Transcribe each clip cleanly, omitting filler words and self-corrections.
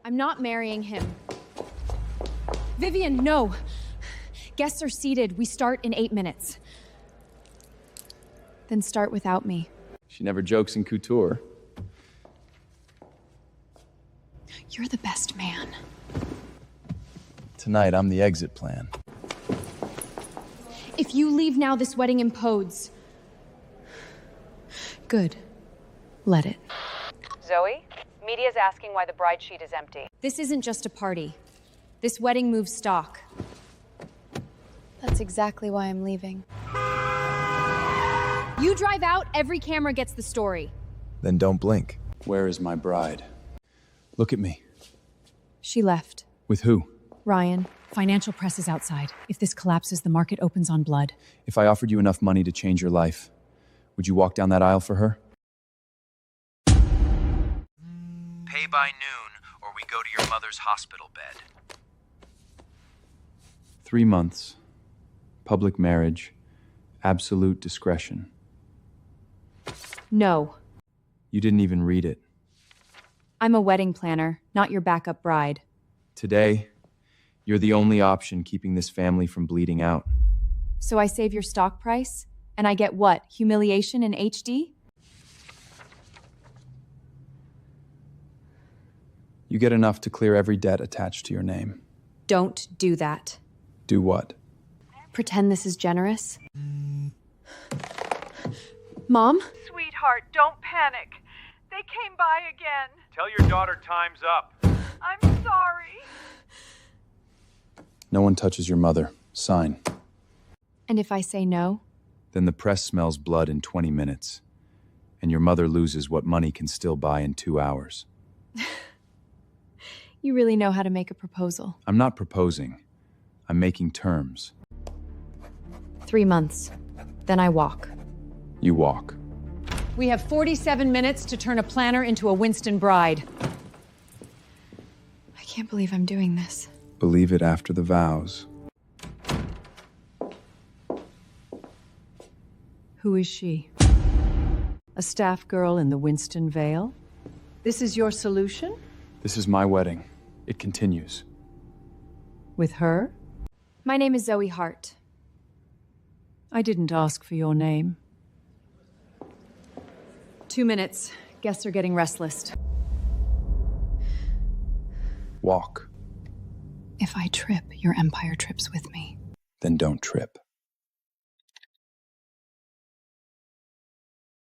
I'm not marrying him. Vivian, no! Guests are seated. We start in 8 minutes. Then start without me. She never jokes in couture. You're the best man. Tonight, I'm the exit plan. If you leave now, this wedding implodes. Good. Let it. Zoe? Media's asking why the bride sheet is empty. This isn't just a party. This wedding moves stock. That's exactly why I'm leaving. You drive out, every camera gets the story. Then don't blink. Where is my bride? Look at me. She left. With who? Ryan. Financial press is outside. If this collapses, the market opens on blood. If I offered you enough money to change your life, would you walk down that aisle for her? Pay by noon, or we go to your mother's hospital bed. 3 months. Public marriage. Absolute discretion. No. You didn't even read it. I'm a wedding planner, not your backup bride. Today, you're the only option keeping this family from bleeding out. So I save your stock price? And I get what? Humiliation in HD? You get enough to clear every debt attached to your name. Don't do that. Do what? Pretend this is generous. Mom? Sweetheart, don't panic. They came by again. Tell your daughter time's up. I'm sorry. No one touches your mother. Sign. And if I say no? Then the press smells blood in 20 minutes. And your mother loses what money can still buy in 2 hours. You really know how to make a proposal. I'm not proposing. I'm making terms. 3 months. Then I walk. You walk. We have 47 minutes to turn a planner into a Winston bride. I can't believe I'm doing this. Believe it after the vows. Who is she? A staff girl in the Winston Vale? This is your solution? This is my wedding. It continues. With her? My name is Zoe Hart. I didn't ask for your name. 2 minutes. Guests are getting restless. Walk. If I trip, your empire trips with me. Then don't trip.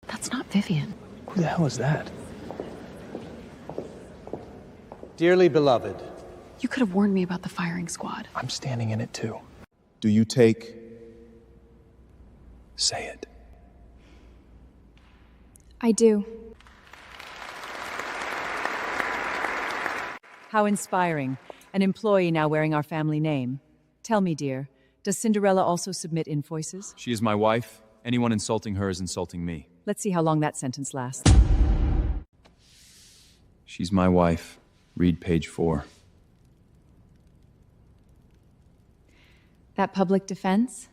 That's not Vivian. Who the hell is that? Dearly beloved, You could have warned me about the firing squad. I'm standing in it too. Do you take... Say it. I do. How inspiring. An employee now wearing our family name. Tell me, dear, does Cinderella also submit invoices? She is my wife. Anyone insulting her is insulting me. Let's see how long that sentence lasts. She's my wife. Read page 4. That public defense?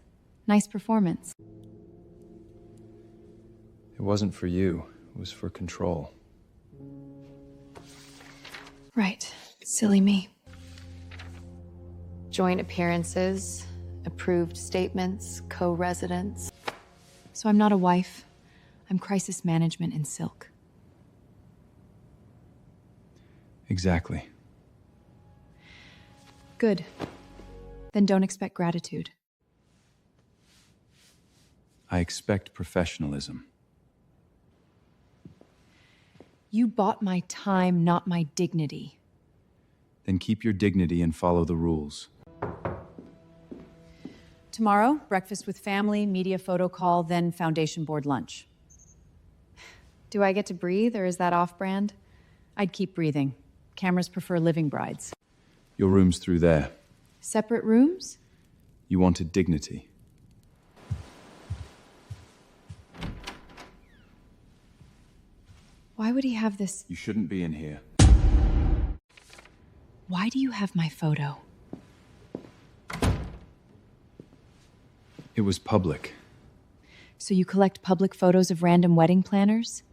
Nice performance. It wasn't for you. It was for control. Right. Silly me. Joint appearances, approved statements, co-residence. So I'm not a wife. I'm crisis management in silk. Exactly. Good. Then don't expect gratitude. I expect professionalism. You bought my time, not my dignity. Then keep your dignity and follow the rules. Tomorrow, breakfast with family, media photo call, then foundation board lunch. Do I get to breathe, or is that off-brand? I'd keep breathing. Cameras prefer living brides. Your room's through there. Separate rooms? You wanted dignity. Why would he have this? You shouldn't be in here. Why do you have my photo? It was public. So you collect public photos of random wedding planners?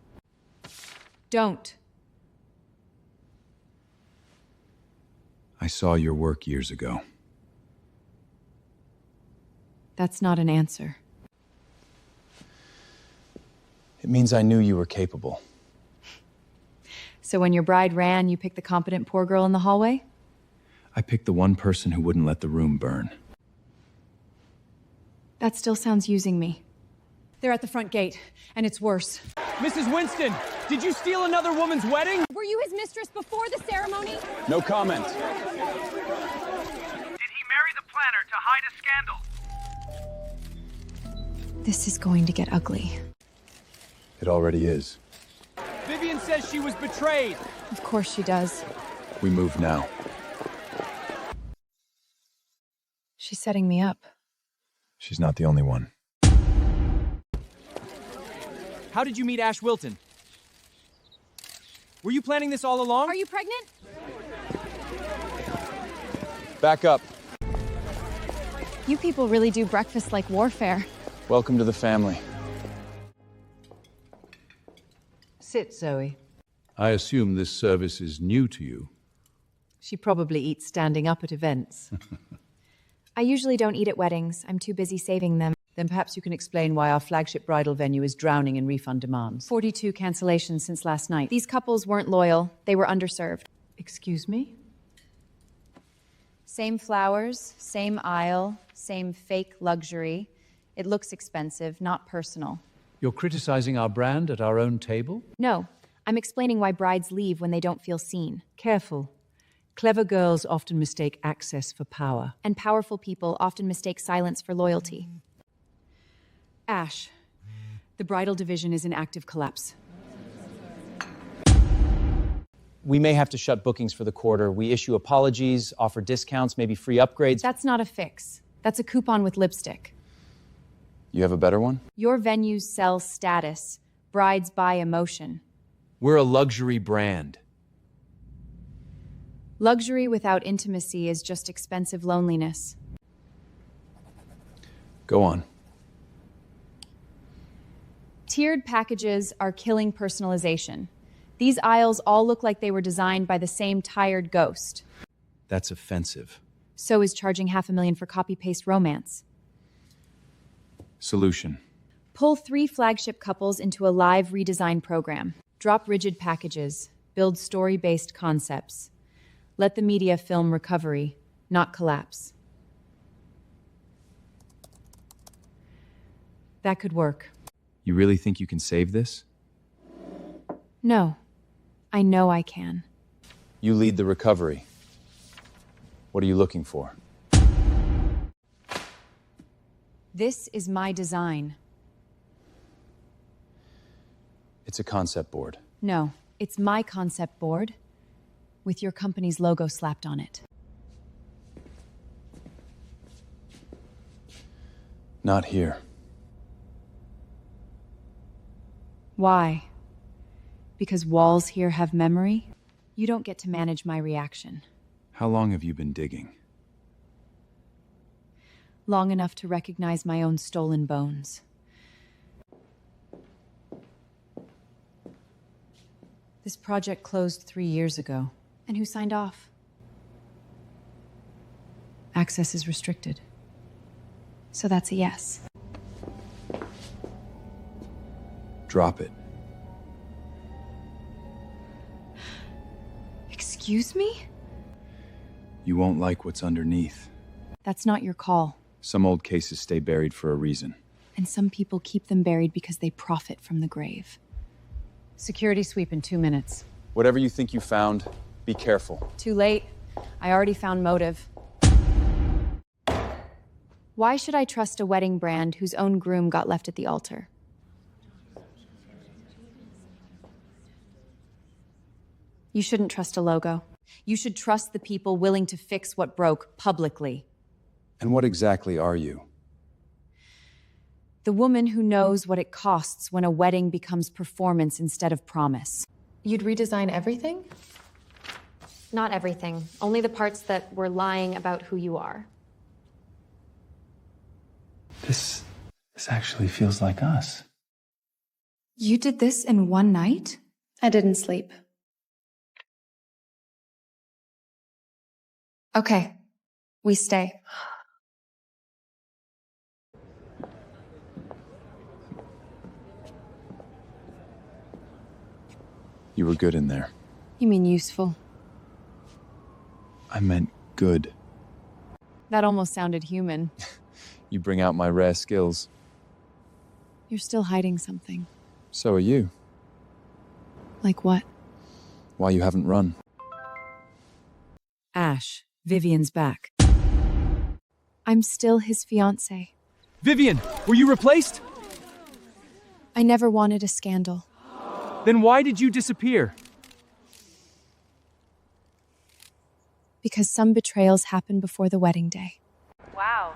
Don't. saw your work years ago. That's not an answer. It means I knew you were capable. So when your bride ran, you picked the competent poor girl in the hallway? I picked the one person who wouldn't let the room burn. That still sounds using me. They're at the front gate, and it's worse. Mrs. Winston, did you steal another woman's wedding? Were you his mistress before the ceremony? No comment. Did he marry the planner to hide a scandal? This is going to get ugly. It already is. Vivian says she was betrayed. Of course she does. We move now. She's setting me up. She's not the only one. How did you meet Ash Wilton? Were you planning this all along? Are you pregnant? Back up. You people really do breakfast like warfare. Welcome to the family. Sit, Zoe. I assume this service is new to you. She probably eats standing up at events. I usually don't eat at weddings. I'm too busy saving them. Then perhaps you can explain why our flagship bridal venue is drowning in refund demands. 42 cancellations since last night. These couples weren't loyal. They were underserved. Excuse me? Same flowers, same aisle, same fake luxury. It looks expensive, not personal. You're criticizing our brand at our own table? No, I'm explaining why brides leave when they don't feel seen. Careful. Clever girls often mistake access for power. And powerful people often mistake silence for loyalty. Ash, the bridal division is in active collapse. We may have to shut bookings for the quarter. We issue apologies, offer discounts, maybe free upgrades. That's not a fix. That's a coupon with lipstick. You have a better one? Your venues sell status. Brides buy emotion. We're a luxury brand. Luxury without intimacy is just expensive loneliness. Go on. Tiered packages are killing personalization. These aisles all look like they were designed by the same tired ghost. That's offensive. So is charging $500,000 for copy-paste romance. Solution. Pull 3 flagship couples into a live redesign program. Drop rigid packages. Build story-based concepts. Let the media film recovery, not collapse. That could work. You really think you can save this? No, I know I can. You lead the recovery. What are you looking for? This is my design. It's a concept board. No, it's my concept board with your company's logo slapped on it. Not here. Why? Because walls here have memory? You don't get to manage my reaction. How long have you been digging? Long enough to recognize my own stolen bones. This project closed 3 years ago. And who signed off? Access is restricted. So that's a yes. Drop it. Excuse me? You won't like what's underneath. That's not your call. Some old cases stay buried for a reason. And some people keep them buried because they profit from the grave. Security sweep in 2 minutes. Whatever you think you found, be careful. Too late. I already found motive. Why should I trust a wedding brand whose own groom got left at the altar? You shouldn't trust a logo. You should trust the people willing to fix what broke publicly. And what exactly are you? The woman who knows what it costs when a wedding becomes performance instead of promise. You'd redesign everything? Not everything, only the parts that were lying about who you are. This actually feels like us. You did this in one night? I didn't sleep. Okay, we stay. You were good in there. You mean useful? I meant good. That almost sounded human. You bring out my rare skills. You're still hiding something. So are you. Like what? Why you haven't run. Ash, Vivian's back. I'm still his fiancée. Vivian, were you replaced? I never wanted a scandal. Then why did you disappear? Because some betrayals happen before the wedding day. Wow,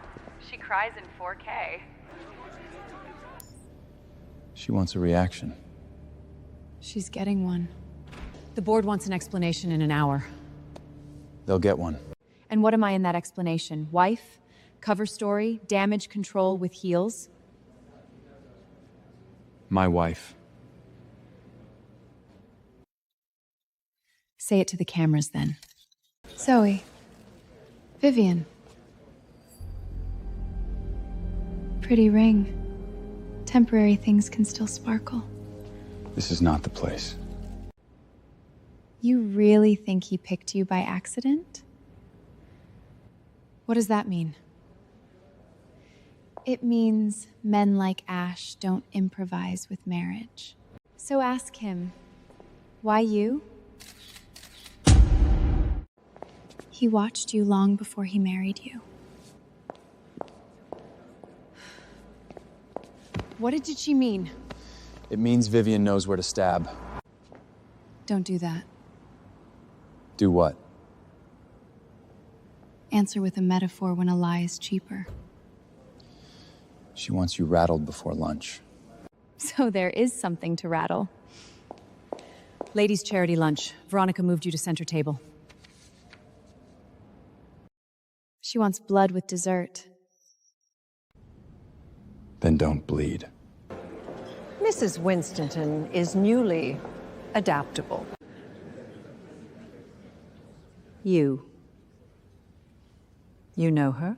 she cries in 4K. She wants a reaction. She's getting one. The board wants an explanation in an hour. They'll get one. And what am I in that explanation? Wife? Cover story? Damage control with heels? My wife. Say it to the cameras then. Zoe. Vivian. Pretty ring. Temporary things can still sparkle. This is not the place. You really think he picked you by accident? What does that mean? It means men like Ash don't improvise with marriage. So ask him, why you? He watched you long before he married you. What did she mean? It means Vivian knows where to stab. Don't do that. Do what? Answer with a metaphor when a lie is cheaper. She wants you rattled before lunch. So there is something to rattle. Ladies' charity lunch. Veronica moved you to center table. She wants blood with dessert. Then don't bleed. Mrs. Winstonton is newly adaptable. You know her?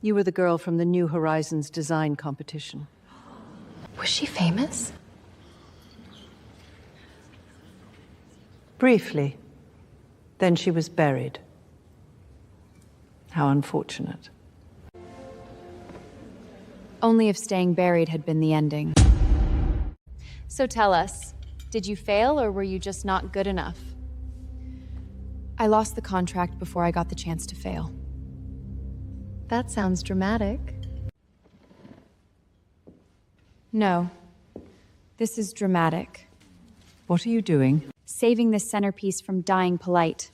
You were the girl from the New Horizons design competition. Was she famous? Briefly. Then she was buried. How unfortunate. Only if staying buried had been the ending. So tell us, did you fail or were you just not good enough? I lost the contract before I got the chance to fail. That sounds dramatic. No. This is dramatic. What are you doing? Saving this centerpiece from dying polite.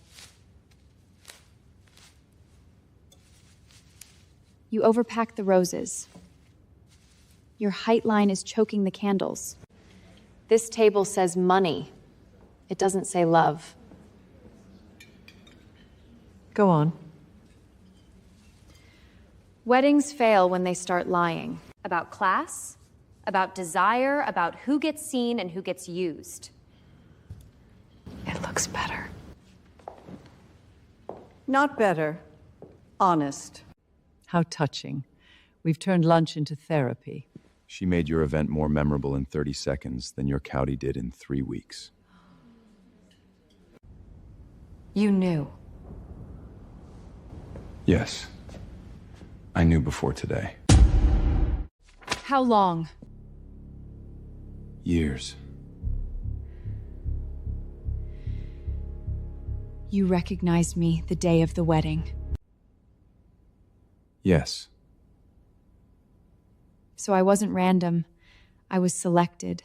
You overpacked the roses. Your height line is choking the candles. This table says money. It doesn't say love. Go on. Weddings fail when they start lying. About class, about desire, about who gets seen and who gets used. It looks better. Not better. Honest. How touching. We've turned lunch into therapy. She made your event more memorable in 30 seconds than your Cowdy did in 3 weeks. You knew. Yes. I knew before today. How long? Years. You recognized me the day of the wedding. Yes. So I wasn't random. I was selected.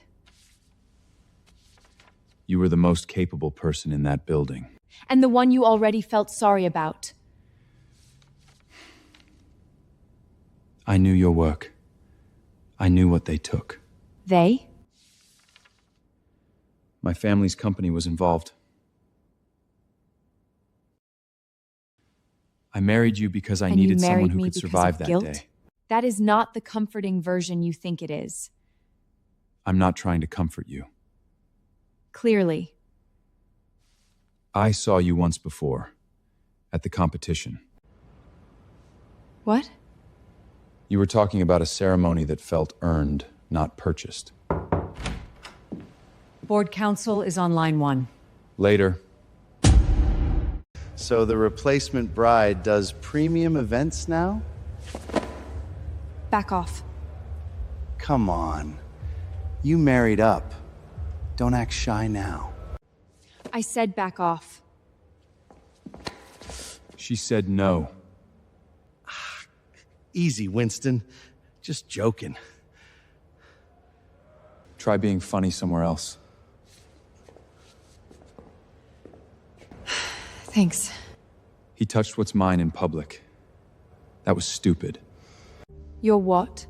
You were the most capable person in that building. And the one you already felt sorry about. I knew your work. I knew what they took. They? My family's company was involved. I married you because I needed someone who could survive that day. That is not the comforting version you think it is. I'm not trying to comfort you. Clearly. I saw you once before, at the competition. What? You were talking about a ceremony that felt earned, not purchased. Board counsel is on line 1. Later. So the replacement bride does premium events now? Back off. Come on. You married up. Don't act shy now. I said back off. She said no. Easy, Winston. Just joking. Try being funny somewhere else. Thanks. He touched what's mine in public. That was stupid. Your what?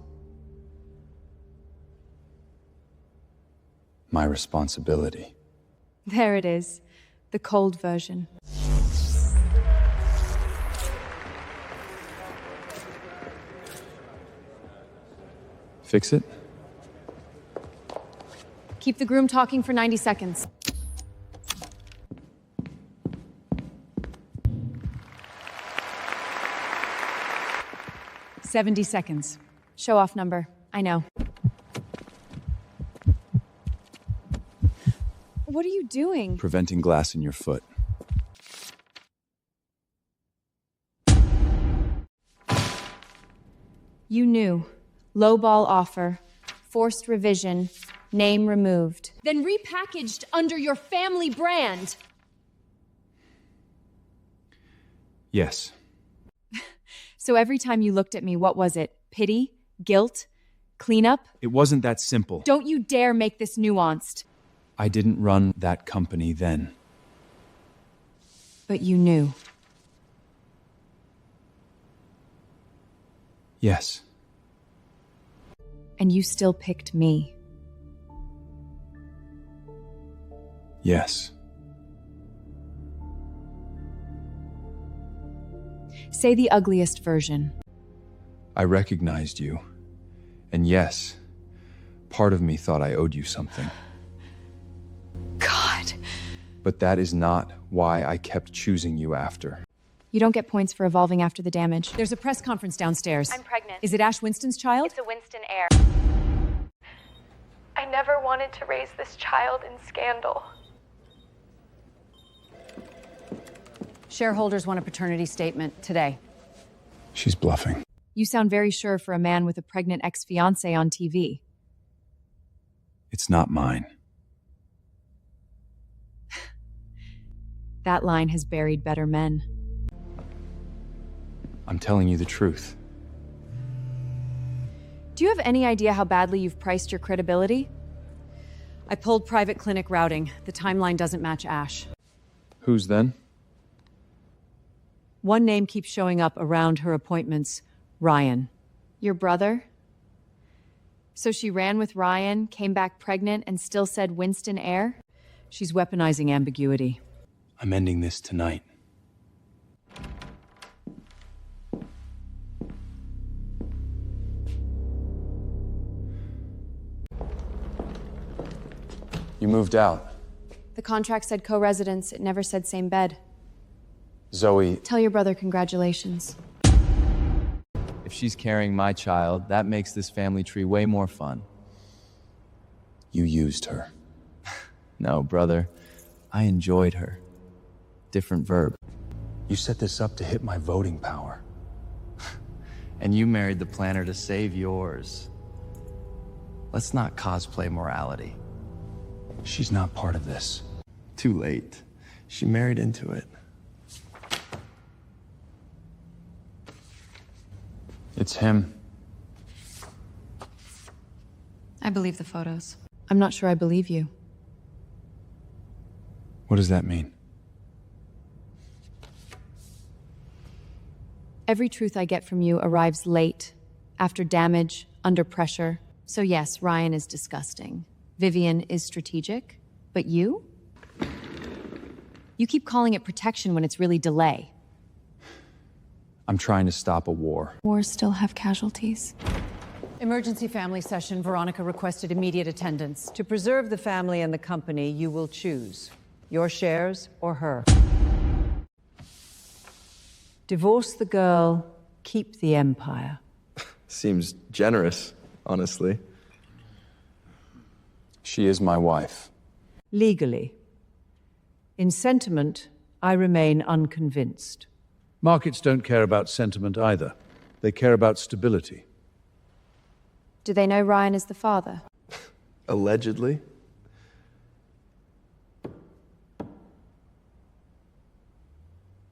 My responsibility. There it is. The cold version. Fix it? Keep the groom talking for 90 seconds. "70 seconds. Show off number. I know. What are you doing? Preventing glass in your foot. You knew. Lowball offer. Forced revision. Name removed. Then repackaged under your family brand. Yes. So every time you looked at me, what was it? Pity? Guilt? Cleanup? It wasn't that simple. Don't you dare make this nuanced. I didn't run that company then. But you knew. Yes. And you still picked me. Yes. Say the ugliest version. I recognized you. And yes, part of me thought I owed you something. God. But that is not why I kept choosing you after. You don't get points for evolving after the damage. There's a press conference downstairs. I'm pregnant. Is it Ash Winston's child? It's a Winston heir. I never wanted to raise this child in scandal. Shareholders want a paternity statement today. She's bluffing. You sound very sure for a man with a pregnant ex-fiancée on TV. It's not mine. That line has buried better men. I'm telling you the truth. Do you have any idea how badly you've priced your credibility? I pulled private clinic routing. The timeline doesn't match Ash. Whose then? One name keeps showing up around her appointments. Ryan. Your brother? So she ran with Ryan, came back pregnant, and still said Winston heir? She's weaponizing ambiguity. I'm ending this tonight. You moved out. The contract said co-residence. It never said same bed. Zoe. Tell your brother congratulations. If she's carrying my child, that makes this family tree way more fun. You used her. No, brother. I enjoyed her. Different verb. You set this up to hit my voting power. And you married the planner to save yours. Let's not cosplay morality. She's not part of this. Too late. She married into it. It's him. I believe the photos. I'm not sure I believe you. What does that mean? Every truth I get from you arrives late, after damage, under pressure. So yes, Ryan is disgusting. Vivian is strategic. But you? You keep calling it protection when it's really delay. I'm trying to stop a war. Wars still have casualties. Emergency family session. Veronica requested immediate attendance. To preserve the family and the company, you will choose. Your shares or her? Divorce the girl, keep the empire. Seems generous, honestly. She is my wife. Legally. In sentiment, I remain unconvinced. Markets don't care about sentiment either. They care about stability. Do they know Ryan is the father? Allegedly.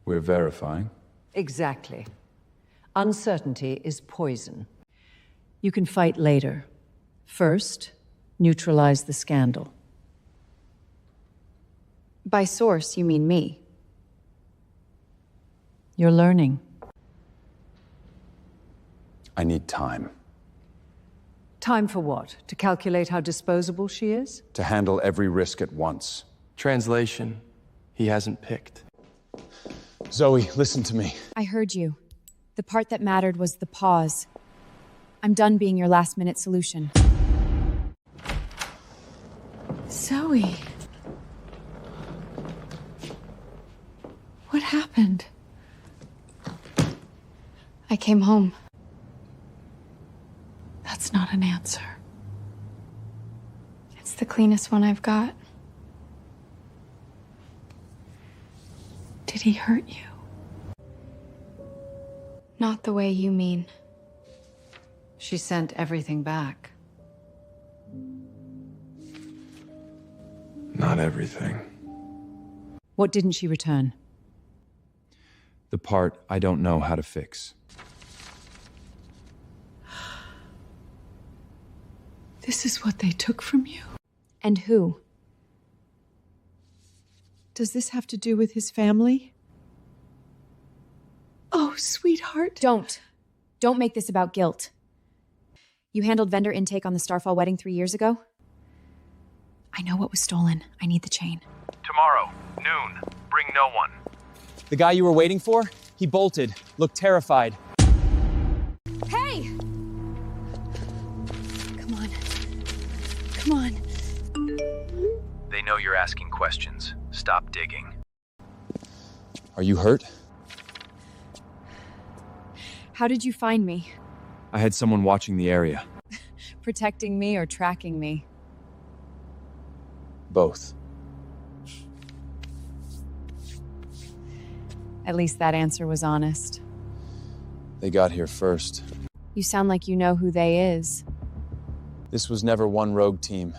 We're verifying. Exactly. Uncertainty is poison. You can fight later. First, neutralize the scandal. By source, you mean me. You're learning. I need time. Time for what? To calculate how disposable she is? To handle every risk at once. Translation, he hasn't picked. Zoe, listen to me. I heard you. The part that mattered was the pause. I'm done being your last-minute solution. Zoe. What happened? I came home. That's not an answer. It's the cleanest one I've got. Did he hurt you? Not the way you mean. She sent everything back. Not everything. What didn't she return? The part I don't know how to fix. This is what they took from you? And who? Does this have to do with his family? Oh, sweetheart. Don't make this about guilt. You handled vendor intake on the Starfall wedding 3 years ago? I know what was stolen. I need the chain. Tomorrow, noon. Bring no one. The guy you were waiting for? He bolted, looked terrified. Hey! Come on. Come on. They know you're asking questions. Stop digging. Are you hurt? How did you find me? I had someone watching the area. Protecting me or tracking me? Both. At least that answer was honest. They got here first. You sound like you know who they is. This was never one rogue team.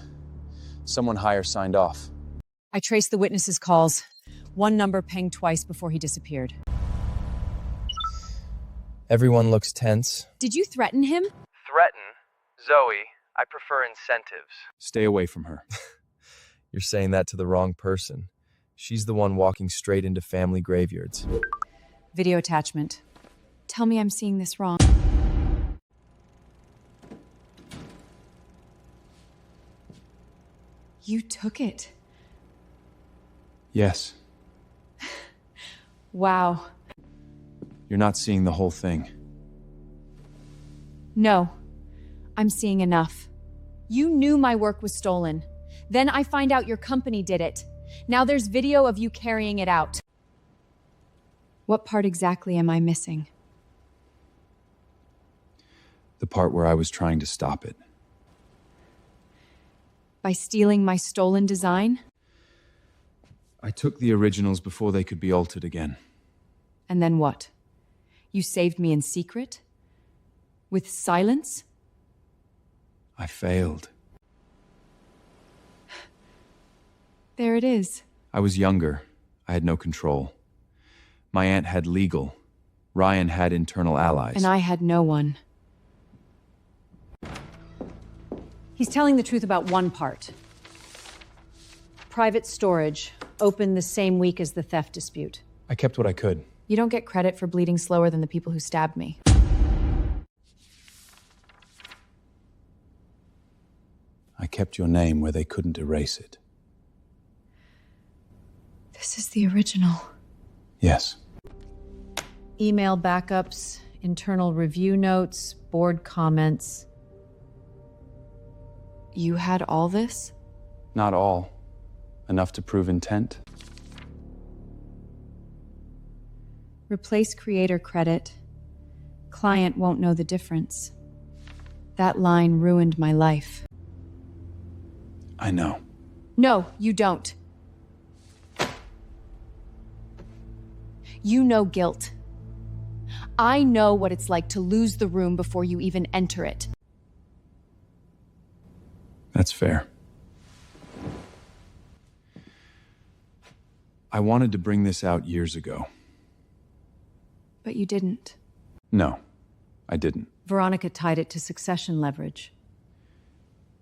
Someone higher signed off. I traced the witnesses' calls. One number pinged twice before he disappeared. Everyone looks tense. Did you threaten him? Threaten? Zoe, I prefer incentives. Stay away from her. You're saying that to the wrong person. She's the one walking straight into family graveyards. Video attachment. Tell me I'm seeing this wrong. You took it. Yes. Wow. You're not seeing the whole thing. No. I'm seeing enough. You knew my work was stolen. Then I find out your company did it. Now there's video of you carrying it out. What part exactly am I missing? The part where I was trying to stop it. By stealing my stolen design? I took the originals before they could be altered again. And then what? You saved me in secret? With silence? I failed. There it is. I was younger. I had no control. My aunt had legal. Ryan had internal allies. And I had no one. He's telling the truth about one part. Private storage, opened the same week as the theft dispute. I kept what I could. You don't get credit for bleeding slower than the people who stabbed me. I kept your name where they couldn't erase it. This is the original. Yes. Email backups, internal review notes, board comments. You had all this? Not all. Enough to prove intent. Replace creator credit. Client won't know the difference. That line ruined my life. I know. No, you don't. You know guilt. I know what it's like to lose the room before you even enter it. That's fair. I wanted to bring this out years ago. But you didn't. No, I didn't. Veronica tied it to succession leverage.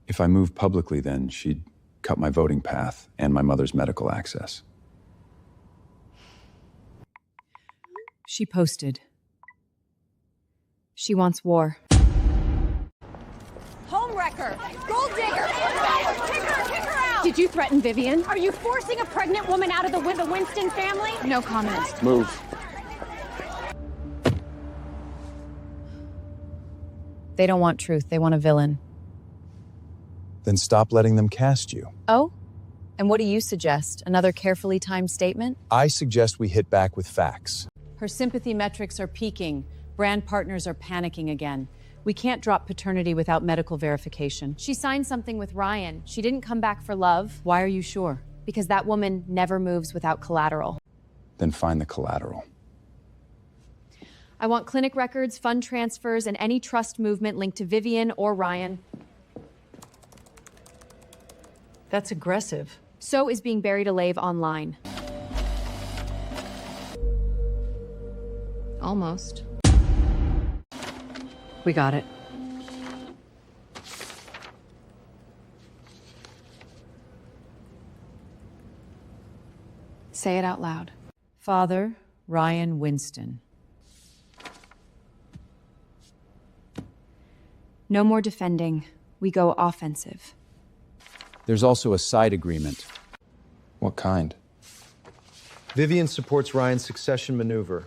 If I moved publicly, then she'd cut my voting path and my mother's medical access. She posted. She wants war. Homewrecker! Gold digger! Kick her out! Did you threaten Vivian? Are you forcing a pregnant woman out of the Winston family? No comment. Move. They don't want truth, they want a villain. Then stop letting them cast you. Oh? And what do you suggest? Another carefully timed statement? I suggest we hit back with facts. Her sympathy metrics are peaking. Brand partners are panicking again. We can't drop paternity without medical verification. She signed something with Ryan. She didn't come back for love. Why are you sure? Because that woman never moves without collateral. Then find the collateral. I want clinic records, fund transfers, and any trust movement linked to Vivian or Ryan. That's aggressive. So is being buried alive online. Almost. We got it. Say it out loud. Father, Ryan Winston. No more defending. We go offensive. There's also a side agreement. What kind? Vivian supports Ryan's succession maneuver.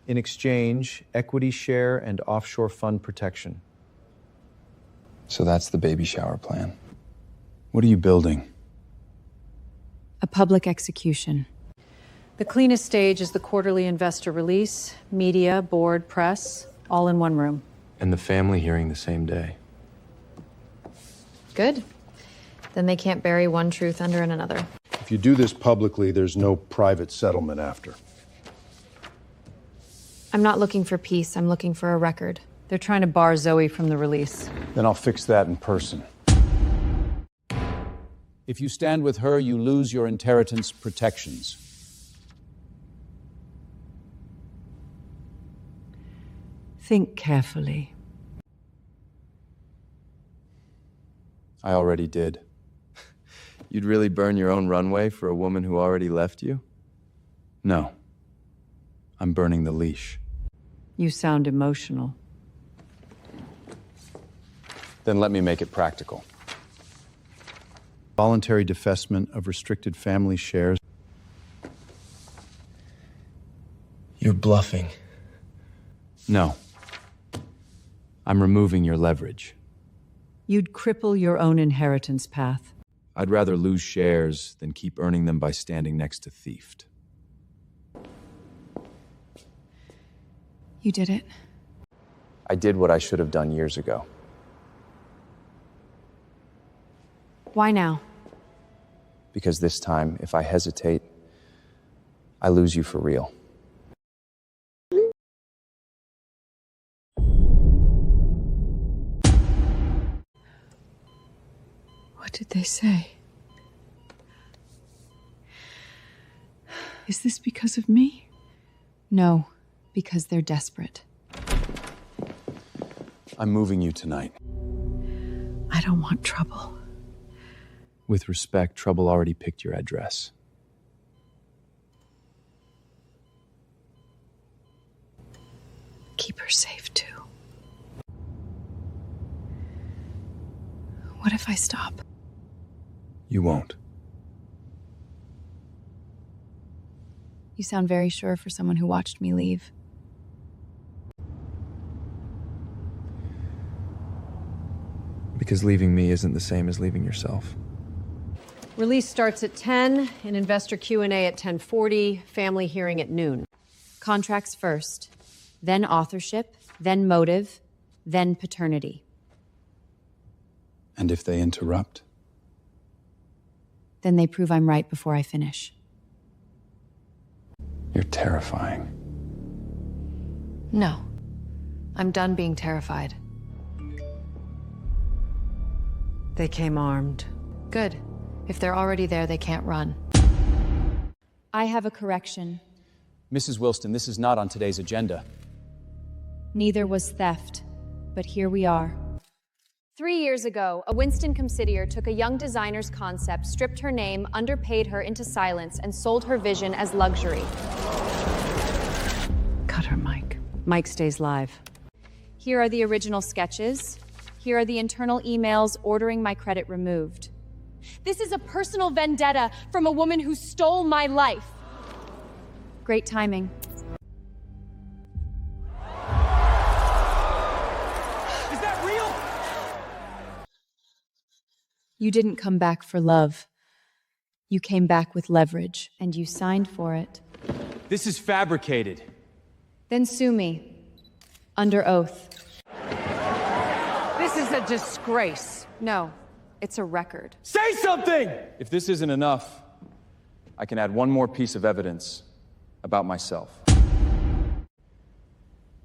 In exchange, equity share and offshore fund protection. So that's the baby shower plan. What are you building? A public execution. The cleanest stage is the quarterly investor release, media, board, press, all in one room. And the family hearing the same day. Good. Then they can't bury one truth under another. If you do this publicly, there's no private settlement after. I'm not looking for peace, I'm looking for a record. They're trying to bar Zoe from the release. Then I'll fix that in person. If you stand with her, you lose your inheritance protections. Think carefully. I already did. You'd really burn your own runway for a woman who already left you? No. I'm burning the leash. You sound emotional. Then let me make it practical. Voluntary divestment of restricted family shares. You're bluffing. No. I'm removing your leverage. You'd cripple your own inheritance path. I'd rather lose shares than keep earning them by standing next to thieved. You did it. I did what I should have done years ago. Why now? Because this time, if I hesitate, I lose you for real. What did they say? Is this because of me? No, because they're desperate. I'm moving you tonight. I don't want trouble. With respect, Trouble already picked your address. Keep her safe, too. What if I stop? You won't. You sound very sure for someone who watched me leave. Because leaving me isn't the same as leaving yourself. Release starts at 10, an investor Q&A at 10:40, family hearing at noon. Contracts first, then authorship, then motive, then paternity. And if they interrupt? Then they prove I'm right before I finish. You're terrifying. No. I'm done being terrified. They came armed. Good. If they're already there, they can't run. I have a correction. Mrs. Wilston, this is not on today's agenda. Neither was theft, but here we are. 3 years ago, a Winston consigliere took a young designer's concept, stripped her name, underpaid her into silence, and sold her vision as luxury. Cut her, Mike. Mike stays live. Here are the original sketches. Here are the internal emails ordering my credit removed. This is a personal vendetta from a woman who stole my life. Great timing. Is that real? You didn't come back for love. You came back with leverage, and you signed for it. This is fabricated. Then sue me. Under oath. This is a disgrace. No, it's a record. Say something! If this isn't enough, I can add one more piece of evidence about myself.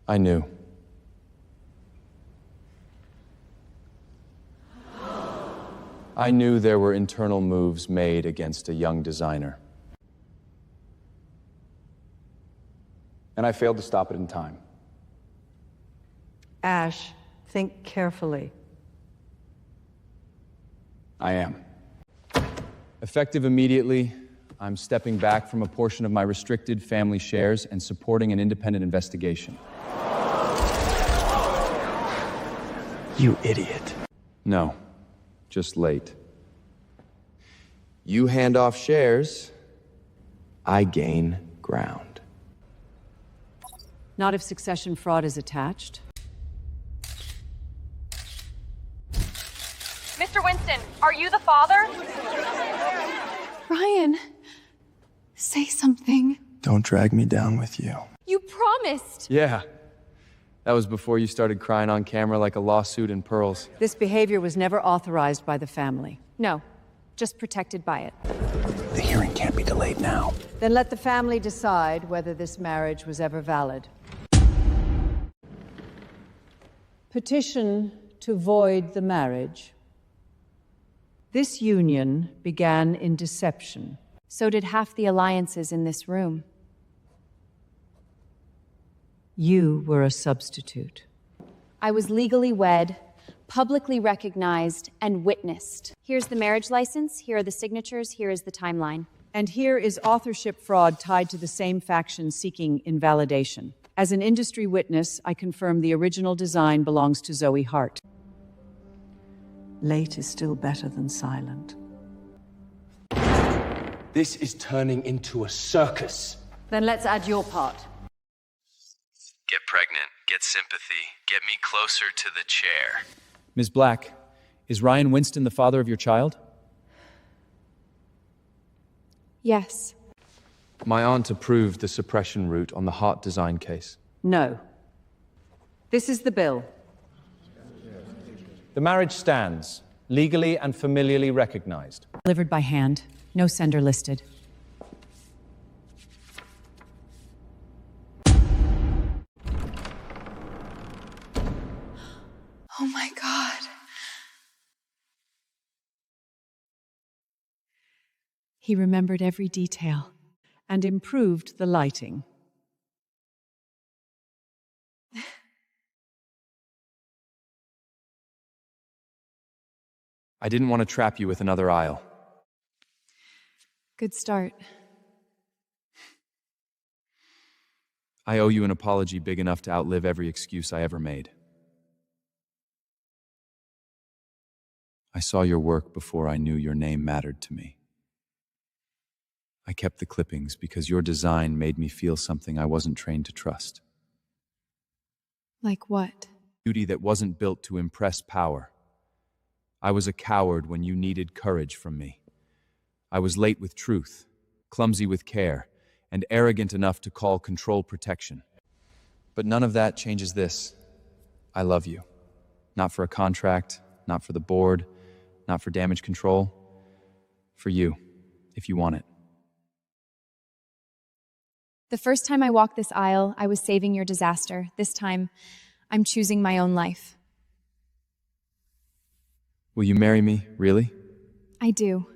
I knew. I knew there were internal moves made against a young designer. And I failed to stop it in time. Ash, think carefully. I am. Effective immediately, I'm stepping back from a portion of my restricted family shares and supporting an independent investigation. You idiot. No, just late. You hand off shares, I gain ground. Not if succession fraud is attached. Mr. Winston, are you the father? Ryan, say something. Don't drag me down with you. You promised. Yeah. That was before you started crying on camera like a lawsuit in pearls. This behavior was never authorized by the family. No, just protected by it. The hearing can't be delayed now. Then let the family decide whether this marriage was ever valid. Petition to void the marriage. This union began in deception. So did half the alliances in this room. You were a substitute. I was legally wed, publicly recognized, and witnessed. Here's the marriage license, here are the signatures, here is the timeline. And here is authorship fraud tied to the same faction seeking invalidation. As an industry witness, I confirm the original design belongs to Zoe Hart. Late is still better than silent. This is turning into a circus. Then let's add your part. Get pregnant, get sympathy, get me closer to the chair. Ms. Black, is Ryan Winston the father of your child? Yes. My aunt approved the suppression route on the Hart design case. No. This is the bill. The marriage stands, legally and familially recognized. Delivered by hand. No sender listed. Oh my God. He remembered every detail and improved the lighting. I didn't want to trap you with another aisle. Good start. I owe you an apology big enough to outlive every excuse I ever made. I saw your work before I knew your name mattered to me. I kept the clippings because your design made me feel something I wasn't trained to trust. Like what? Beauty that wasn't built to impress power. I was a coward when you needed courage from me. I was late with truth, clumsy with care, and arrogant enough to call control protection. But none of that changes this. I love you. Not for a contract, not for the board, not for damage control. For you, if you want it. The first time I walked this aisle, I was saving your disaster. This time, I'm choosing my own life. Will you marry me, really? I do.